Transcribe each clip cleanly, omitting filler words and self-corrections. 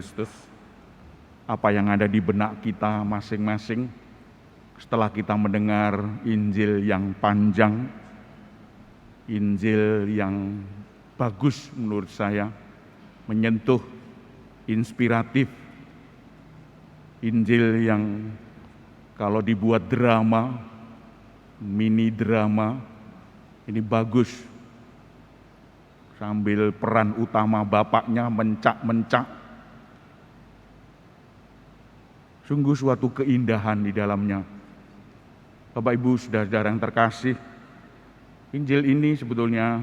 Kristus, apa yang ada di benak kita masing-masing setelah kita mendengar Injil yang panjang, Injil yang bagus menurut saya, menyentuh, inspiratif, Injil yang kalau dibuat drama, mini drama, ini bagus. Sambil peran utama bapaknya mencak-mencak, sungguh suatu keindahan di dalamnya. Bapak Ibu saudara-saudara yang terkasih, Injil ini sebetulnya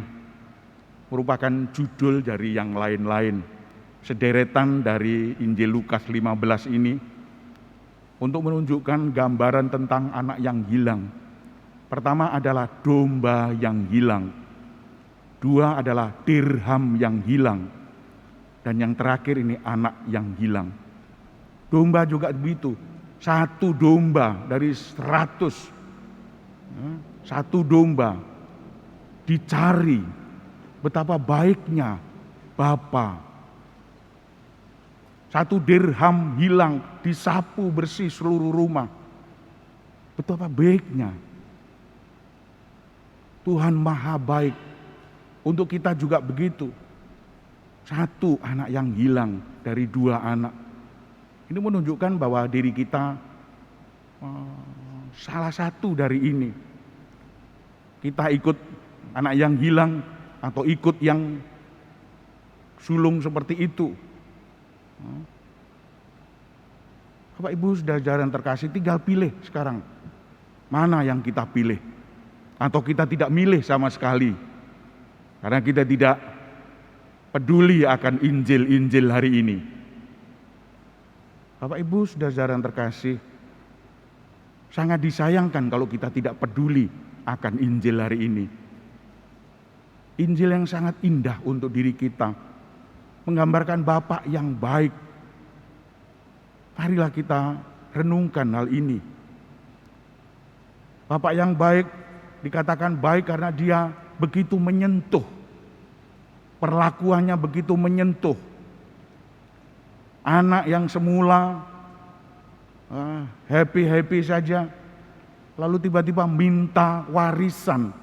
merupakan judul dari yang lain-lain. Sederetan dari Injil Lukas 15 ini untuk menunjukkan gambaran tentang anak yang hilang. Pertama adalah domba yang hilang. Dua adalah dirham yang hilang. Dan yang terakhir ini anak yang hilang. Domba juga begitu, satu domba dari 100, satu domba dicari, betapa baiknya Bapa. Satu dirham hilang, disapu bersih seluruh rumah, betapa baiknya. Tuhan Maha baik, untuk kita juga begitu. Satu anak yang hilang dari dua anak. Ini menunjukkan bahwa diri kita salah satu dari ini. Kita ikut anak yang hilang atau ikut yang sulung seperti itu. Bapak Ibu saudara-saudara yang terkasih, tinggal pilih sekarang. Mana yang kita pilih? Atau kita tidak milih sama sekali. Karena kita tidak peduli akan Injil-Injil hari ini. Bapak Ibu saudara-saudara yang terkasih, sangat disayangkan kalau kita tidak peduli akan Injil hari ini. Injil yang sangat indah untuk diri kita, menggambarkan Bapa yang baik. Marilah kita renungkan hal ini. Bapa yang baik dikatakan baik karena dia begitu menyentuh. Perlakuannya begitu menyentuh. Anak yang semula happy-happy saja, lalu tiba-tiba minta warisan.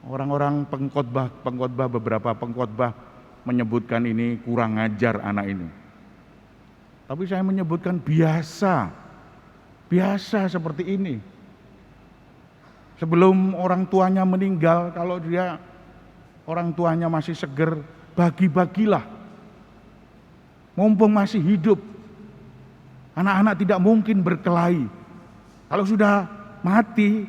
Orang-orang pengkhotbah, beberapa pengkhotbah menyebutkan ini kurang ajar anak ini. Tapi saya menyebutkan biasa seperti ini. Sebelum orang tuanya meninggal, kalau dia orang tuanya masih seger, bagi-bagilah. Mumpung masih hidup, anak-anak tidak mungkin berkelahi. Kalau sudah mati,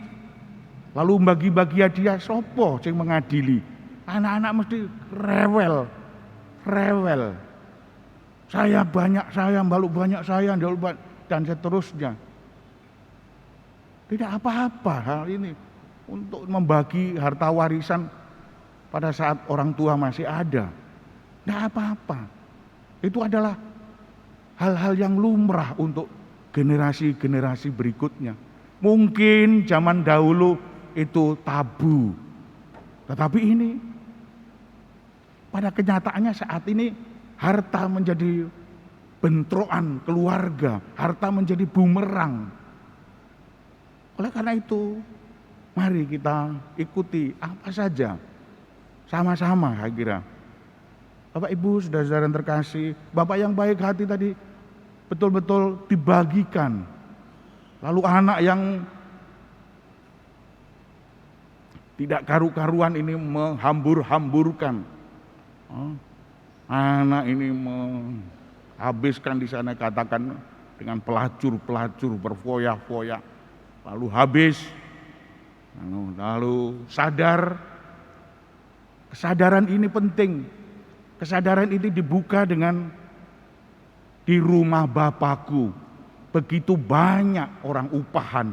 lalu bagi-bagi dia, sopo sing mengadili. Anak-anak mesti rewel. Saya banyak, saya baluk banyak, saya dan seterusnya. Tidak apa-apa hal ini untuk membagi harta warisan pada saat orang tua masih ada. Tidak apa-apa. Itu adalah hal-hal yang lumrah untuk generasi-generasi berikutnya. Mungkin zaman dahulu itu tabu. Tetapi ini pada kenyataannya saat ini harta menjadi bentrokan keluarga, harta menjadi bumerang. Oleh karena itu, mari kita ikuti apa saja sama-sama, saya kira. Bapak Ibu saudara-saudara yang terkasih, Bapak yang baik hati tadi betul-betul dibagikan. Lalu anak yang tidak karu-karuan ini menghambur-hamburkan. Anak ini menghabiskan di sana, katakan dengan pelacur-pelacur berfoya-foya. Lalu habis, lalu sadar. Kesadaran ini penting. Kesadaran ini dibuka dengan di rumah Bapakku begitu banyak orang upahan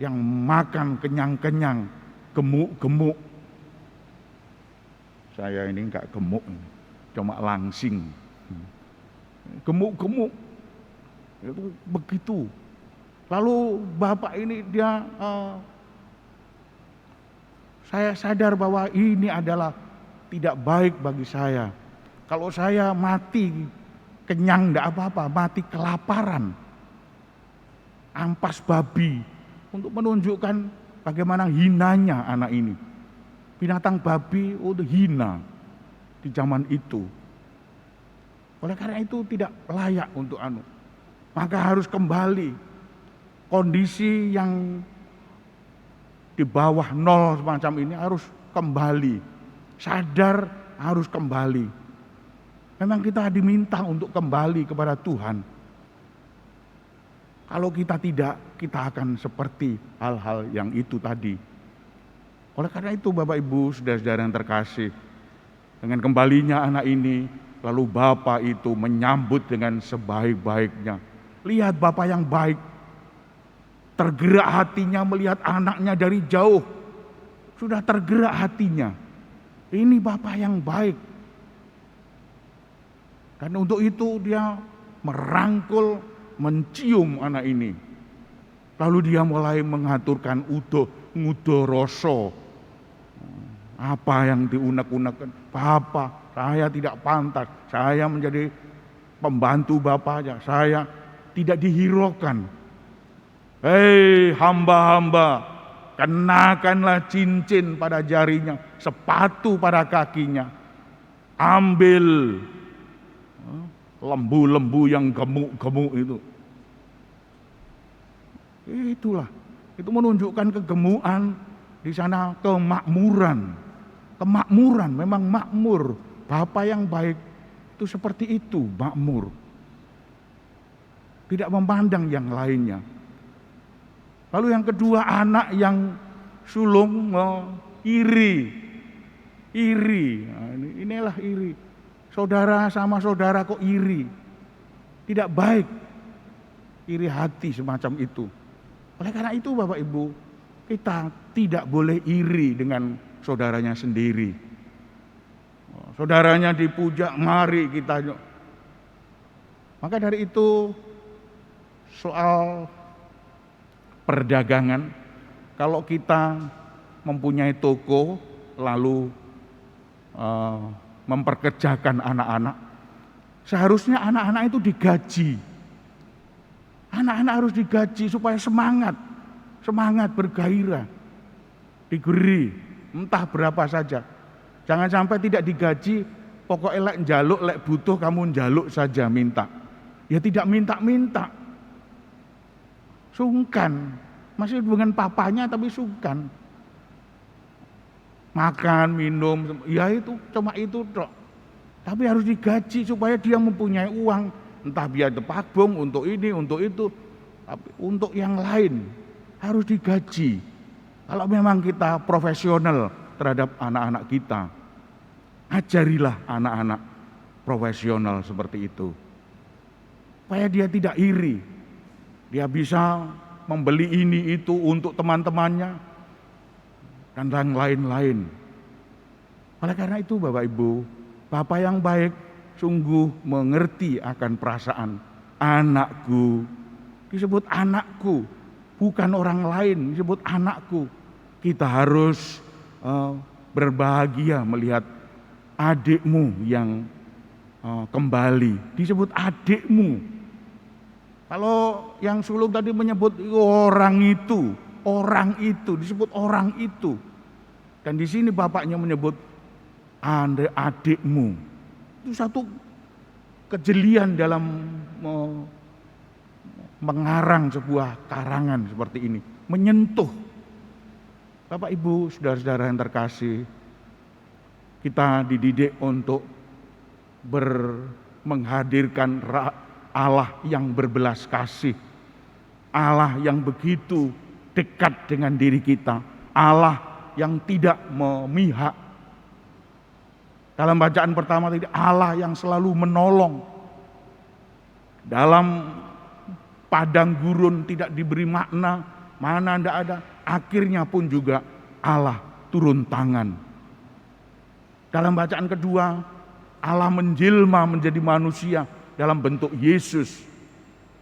yang makan kenyang-kenyang, gemuk-gemuk. Saya ini enggak gemuk, cuma langsing. Gemuk-gemuk. Itu begitu. Lalu Bapak ini dia saya sadar bahwa ini adalah tidak baik bagi saya. Kalau saya mati kenyang enggak apa-apa, mati kelaparan, ampas babi, untuk menunjukkan bagaimana hinanya anak ini. Binatang babi itu hina di zaman itu. Oleh karena itu tidak layak untuk maka harus kembali. Kondisi yang di bawah nol semacam ini harus kembali. Sadar harus kembali. Memang kita diminta untuk kembali kepada Tuhan. Kalau kita tidak, kita akan seperti hal-hal yang itu tadi. Oleh karena itu Bapak Ibu, saudara-saudara yang terkasih, dengan kembalinya anak ini, lalu Bapak itu menyambut dengan sebaik-baiknya. Lihat Bapak yang baik, tergerak hatinya melihat anaknya dari jauh. Sudah tergerak hatinya. Ini Bapak yang baik. Dan untuk itu dia merangkul, mencium anak ini. Lalu dia mulai mengaturkan ngudo rasa. Apa yang diunek-unekkan? Bapak, saya tidak pantas. Saya menjadi pembantu Bapaknya. Saya tidak dihiraukan. Hei hamba-hamba, kenakanlah cincin pada jarinya, sepatu pada kakinya. Ambil lembu-lembu yang gemuk-gemuk itu. Itulah, itu menunjukkan kegemukan di sana, kemakmuran. Kemakmuran, memang makmur. Bapa yang baik itu seperti itu, makmur. Tidak memandang yang lainnya. Lalu yang kedua, anak yang sulung iri. Iri, nah, inilah iri. Saudara sama saudara kok iri. Tidak baik. Iri hati semacam itu. Oleh karena itu Bapak Ibu, kita tidak boleh iri dengan saudaranya sendiri. Saudaranya dipuja, mari kita. Maka dari itu soal perdagangan, kalau kita mempunyai toko lalu memperkerjakan anak-anak, seharusnya anak-anak itu digaji. Anak-anak harus digaji supaya semangat bergairah, diberi entah berapa saja. Jangan sampai tidak digaji, pokoknya lek njaluk, lek butuh kamu njaluk saja minta. Ya tidak minta-minta. Sungkan, masih dengan papanya tapi sungkan. Makan, minum, ya itu cuma itu tok. Tapi harus digaji supaya dia mempunyai uang, entah biar depakbung untuk ini, untuk itu, tapi untuk yang lain harus digaji. Kalau memang kita profesional terhadap anak-anak kita, ajarilah anak-anak profesional seperti itu. Supaya dia tidak iri, dia bisa membeli ini itu untuk teman-temannya, dan yang lain-lain. Oleh karena itu Bapak Ibu, Bapak yang baik sungguh mengerti akan perasaan anakku. Disebut anakku, bukan orang lain, disebut anakku. Kita harus berbahagia melihat adikmu yang kembali. Disebut adikmu. Kalau yang sulung tadi menyebut orang itu disebut orang itu. Dan di sini bapaknya menyebut adikmu. Itu satu kejelian dalam mengarang sebuah karangan seperti ini, menyentuh. Bapak Ibu, saudara-saudara yang terkasih, kita dididik untuk menghadirkan Allah yang berbelas kasih, Allah yang begitu dekat dengan diri kita, Allah yang tidak memihak. Dalam bacaan pertama tadi, Allah yang selalu menolong. Dalam padang gurun tidak diberi makna, mana tidak ada, akhirnya pun juga Allah turun tangan. Dalam bacaan kedua, Allah menjelma menjadi manusia dalam bentuk Yesus.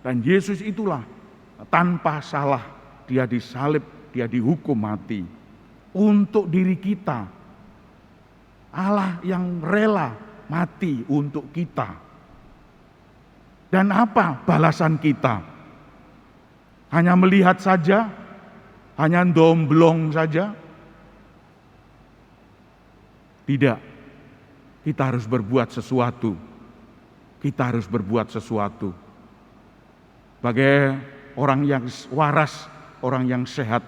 Dan Yesus itulah tanpa salah dia disalib, dia dihukum mati untuk diri kita. Allah yang rela mati untuk kita. Dan apa balasan kita? Hanya melihat saja? Hanya domblong saja? Tidak. Kita harus berbuat sesuatu. Kita harus berbuat sesuatu. Sebagai orang yang waras, orang yang sehat,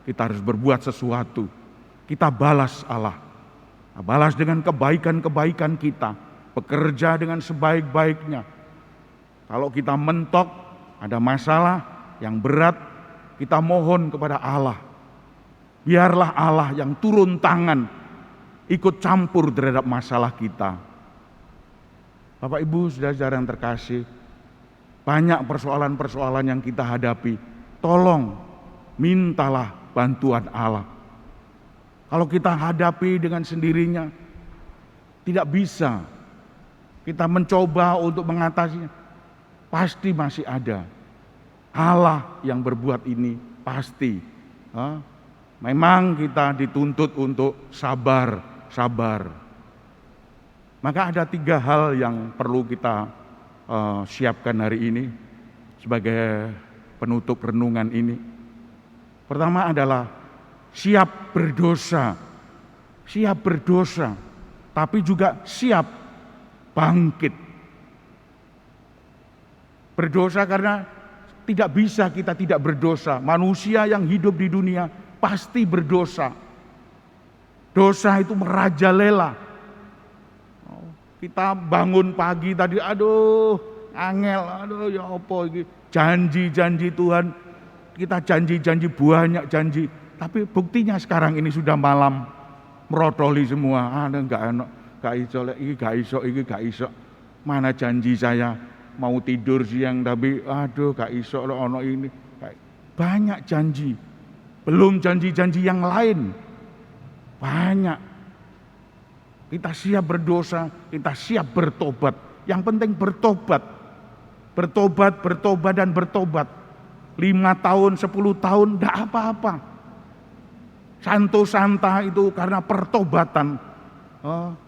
kita harus berbuat sesuatu. Kita balas Allah. Balas dengan kebaikan-kebaikan kita. Bekerja dengan sebaik-baiknya. Kalau kita mentok, ada masalah yang berat, kita mohon kepada Allah. Biarlah Allah yang turun tangan, ikut campur terhadap masalah kita. Bapak Ibu, saudara-saudara yang terkasih, banyak persoalan-persoalan yang kita hadapi. Tolong, mintalah bantuan Allah. Kalau kita hadapi dengan sendirinya, tidak bisa. Kita mencoba untuk mengatasinya, pasti masih ada. Allah yang berbuat ini pasti. Memang kita dituntut untuk sabar. Maka ada 3 hal yang perlu kita siapkan hari ini sebagai penutup renungan ini. Pertama adalah siap berdosa, tapi juga siap bangkit. Berdosa karena tidak bisa kita tidak berdosa. Manusia yang hidup di dunia pasti berdosa. Dosa itu merajalela. Kita bangun pagi tadi, aduh, angel, aduh ya apa ini. Janji-janji Tuhan, kita janji-janji banyak janji. Tapi buktinya sekarang ini sudah malam, merotoli semua. Enggak enak, gak iso. Mana janji saya? Mau tidur siang tapi aduh gak iso ono ini. Banyak janji. Belum janji-janji yang lain. Banyak. Kita siap berdosa, kita siap bertobat. Yang penting bertobat. Bertobat. 5 tahun, 10 tahun enggak apa-apa. Santo Santa itu karena pertobatan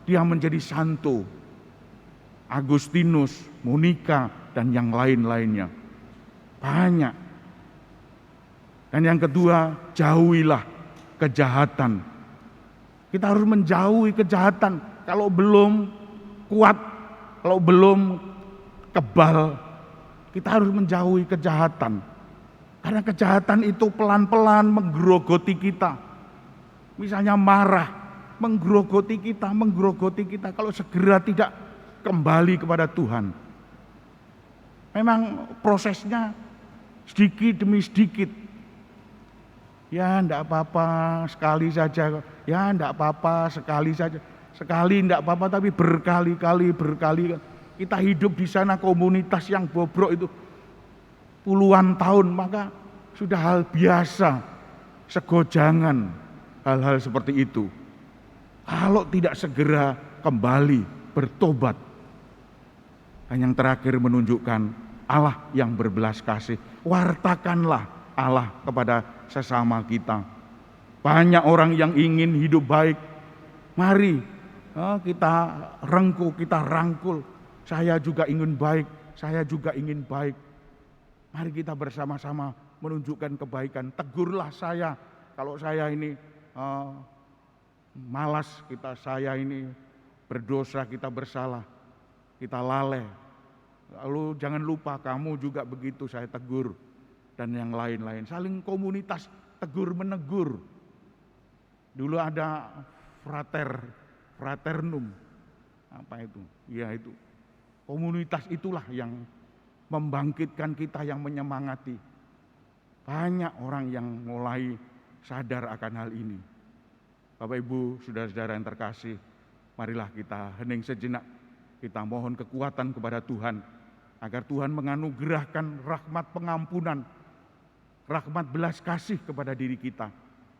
dia menjadi santo. Agustinus, Monica, dan yang lain-lainnya. Banyak. Dan yang kedua, jauhilah kejahatan. Kita harus menjauhi kejahatan. Kalau belum kuat, kalau belum kebal, kita harus menjauhi kejahatan. Karena kejahatan itu pelan-pelan menggerogoti kita. Misalnya marah, menggerogoti kita. Kalau segera tidak kembali kepada Tuhan. Memang prosesnya sedikit demi sedikit. Ya enggak apa-apa, sekali saja. Ya enggak apa-apa, sekali saja. Sekali enggak apa-apa, tapi berkali-kali. Kita hidup di sana komunitas yang bobrok itu puluhan tahun, maka sudah hal biasa, segojangan hal-hal seperti itu. Kalau tidak segera kembali bertobat. Dan yang terakhir menunjukkan Allah yang berbelas kasih. Wartakanlah Allah kepada sesama kita. Banyak orang yang ingin hidup baik. Mari kita rangkul. Saya juga ingin baik. Mari kita bersama-sama menunjukkan kebaikan. Tegurlah saya kalau saya ini malas, saya ini berdosa, kita bersalah. Kita lalai. Lalu jangan lupa kamu juga begitu, saya tegur. Dan yang lain-lain. Saling komunitas tegur menegur. Dulu ada fraternum. Apa itu? Ya itu. Komunitas itulah yang membangkitkan kita, yang menyemangati. Banyak orang yang mulai sadar akan hal ini. Bapak Ibu, saudara-saudara yang terkasih, marilah kita hening sejenak. Kita mohon kekuatan kepada Tuhan, agar Tuhan menganugerahkan rahmat pengampunan, rahmat belas kasih kepada diri kita,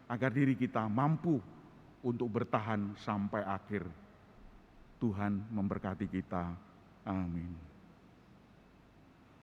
agar diri kita mampu untuk bertahan sampai akhir. Tuhan memberkati kita. Amin.